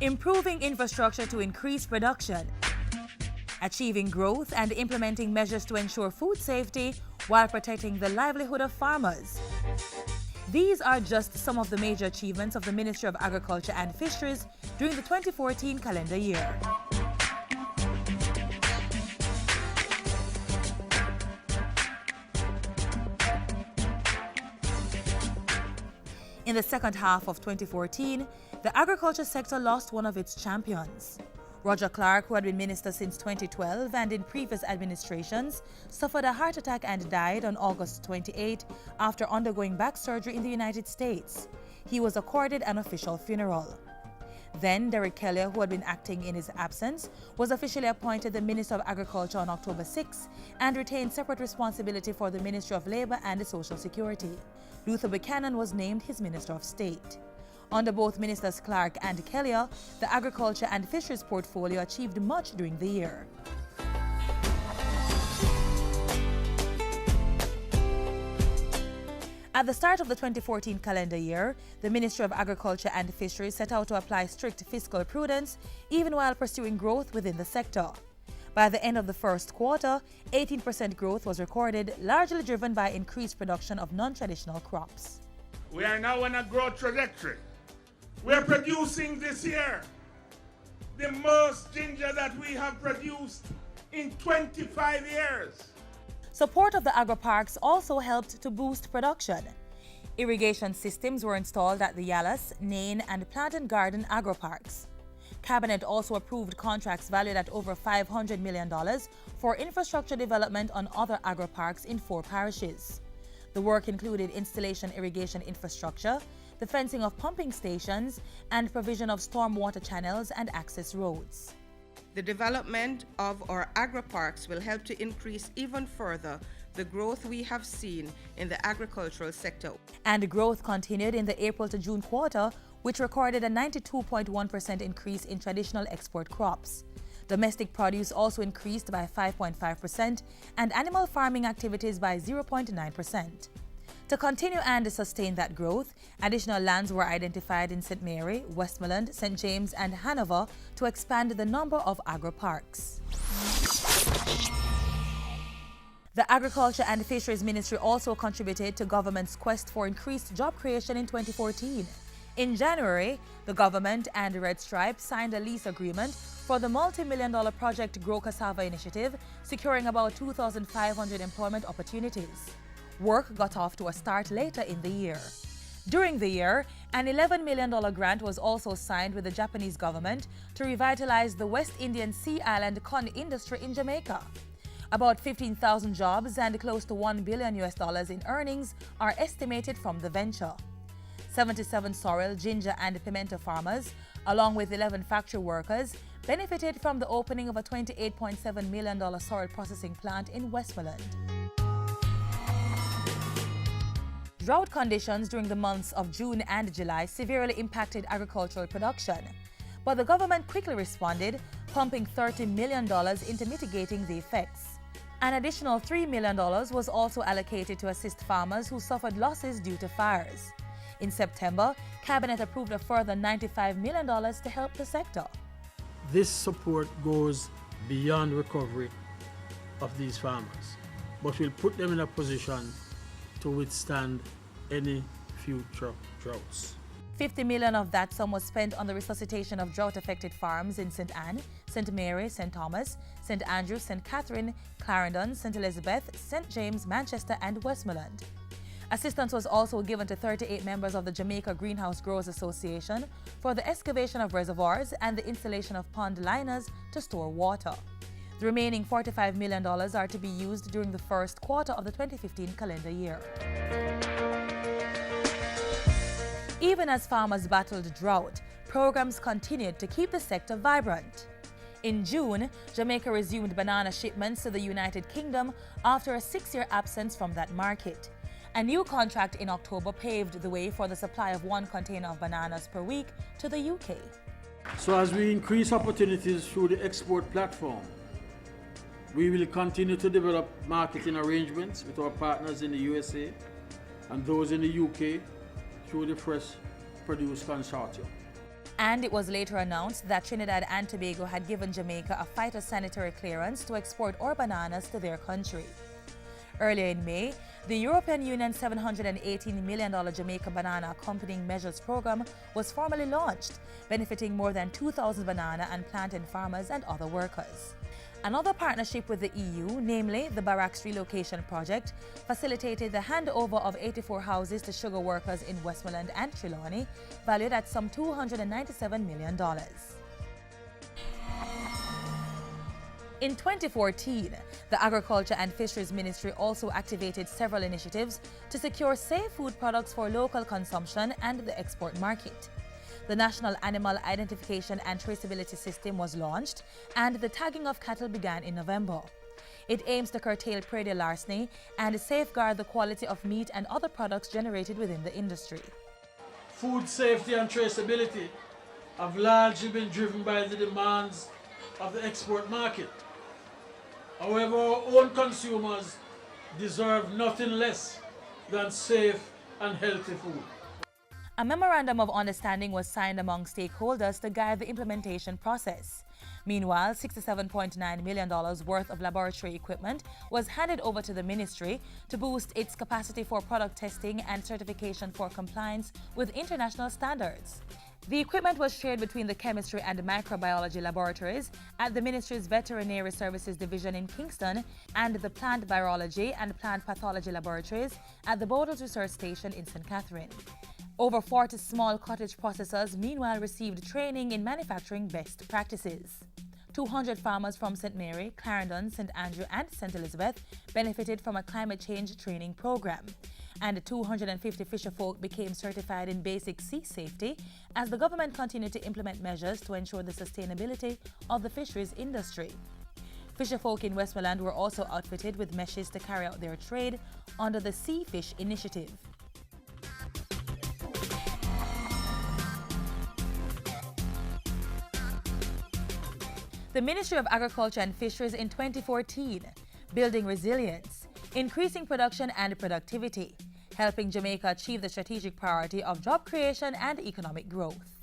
improving infrastructure to increase production, achieving growth and implementing measures to ensure food safety while protecting the livelihood of farmers. These are just some of the major achievements of the Ministry of Agriculture and Fisheries during the 2014 calendar year. In the second half of 2014, the agriculture sector lost one of its champions. Roger Clark, who had been minister since 2012 and in previous administrations, suffered a heart attack and died on August 28 after undergoing back surgery in the United States. He was accorded an official funeral. Then Derek Kelly, who had been acting in his absence, was officially appointed the Minister of Agriculture on October 6 and retained separate responsibility for the Ministry of Labour and Social Security. Luther Buchanan was named his Minister of State. Under both Ministers Clark and Kelly, the agriculture and fisheries portfolio achieved much during the year. At the start of the 2014 calendar year, the Ministry of Agriculture and Fisheries set out to apply strict fiscal prudence even while pursuing growth within the sector. By the end of the first quarter, 18% growth was recorded, largely driven by increased production of non-traditional crops. We are now on a growth trajectory. We are producing this year the most ginger that we have produced in 25 years. Support of the agri-parks also helped to boost production. Irrigation systems were installed at the Yallas, Nain and Plant and Garden agri-parks. Cabinet also approved contracts valued at over $500 million for infrastructure development on other agri-parks in 4 parishes. The work included installation irrigation infrastructure, the fencing of pumping stations, and provision of stormwater channels and access roads. The development of our agri-parks will help to increase even further the growth we have seen in the agricultural sector. And growth continued in the April to June quarter, which recorded a 92.1% increase in traditional export crops. Domestic produce also increased by 5.5% and animal farming activities by 0.9%. To continue and sustain that growth, additional lands were identified in St. Mary, Westmoreland, St. James and Hanover to expand the number of agri-parks. The Agriculture and Fisheries Ministry also contributed to government's quest for increased job creation in 2014. In January, the government and Red Stripe signed a lease agreement for the multi-million-dollar Project Grow Cassava initiative, securing about 2,500 employment opportunities. Work got off to a start later in the year. During the year, an $11 million grant was also signed with the Japanese government to revitalize the West Indian Sea Island corn industry in Jamaica. About 15,000 jobs and close to $1 billion in earnings are estimated from the venture. 77 sorrel, ginger and pimento farmers, along with 11 factory workers, benefited from the opening of a $28.7 million sorrel processing plant in Westmoreland. Drought conditions during the months of June and July severely impacted agricultural production, but the government quickly responded, pumping $30 million into mitigating the effects. An additional $3 million was also allocated to assist farmers who suffered losses due to fires. In September, Cabinet approved a further $95 million to help the sector. This support goes beyond recovery of these farmers, but will put them in a position to withstand any future droughts. $50 million of that sum was spent on the resuscitation of drought-affected farms in St. Anne, St. Mary, St. Thomas, St. Andrews, St. Catherine, Clarendon, St. Elizabeth, St. James, Manchester and Westmoreland. Assistance was also given to 38 members of the Jamaica Greenhouse Growers Association for the excavation of reservoirs and the installation of pond liners to store water. The remaining $45 million are to be used during the first quarter of the 2015 calendar year. Even as farmers battled drought, programs continued to keep the sector vibrant. In June, Jamaica resumed banana shipments to the United Kingdom after a 6-year absence from that market. A new contract in October paved the way for the supply of 1 container of bananas per week to the UK. So as we increase opportunities through the export platform, we will continue to develop marketing arrangements with our partners in the USA and those in the UK through the Fresh Produce Consortium. And it was later announced that Trinidad and Tobago had given Jamaica a phytosanitary clearance to export our bananas to their country. Earlier in May, the European Union's $718 million Jamaica Banana Accompanying Measures program was formally launched, benefiting more than 2,000 banana and plantain farmers and other workers. Another partnership with the EU, namely the Barracks Relocation Project, facilitated the handover of 84 houses to sugar workers in Westmoreland and Trelawney, valued at some $297 million. In 2014, the Agriculture and Fisheries Ministry also activated several initiatives to secure safe food products for local consumption and the export market. The National Animal Identification and Traceability System was launched, and the tagging of cattle began in November. It aims to curtail prairie larceny and safeguard the quality of meat and other products generated within the industry. Food safety and traceability have largely been driven by the demands of the export market. However, our own consumers deserve nothing less than safe and healthy food. A memorandum of understanding was signed among stakeholders to guide the implementation process. Meanwhile, $67.9 million worth of laboratory equipment was handed over to the ministry to boost its capacity for product testing and certification for compliance with international standards. The equipment was shared between the chemistry and microbiology laboratories at the ministry's Veterinary Services Division in Kingston and the plant virology and plant pathology laboratories at the Bodles Research Station in St. Catherine. Over 40 small cottage processors meanwhile received training in manufacturing best practices. 200 farmers from St. Mary, Clarendon, St. Andrew and St. Elizabeth benefited from a climate change training program. And 250 fisherfolk became certified in basic sea safety as the government continued to implement measures to ensure the sustainability of the fisheries industry. Fisherfolk in Westmoreland were also outfitted with meshes to carry out their trade under the Sea Fish Initiative. The Ministry of Agriculture and Fisheries in 2014, building resilience, increasing production and productivity, helping Jamaica achieve the strategic priority of job creation and economic growth.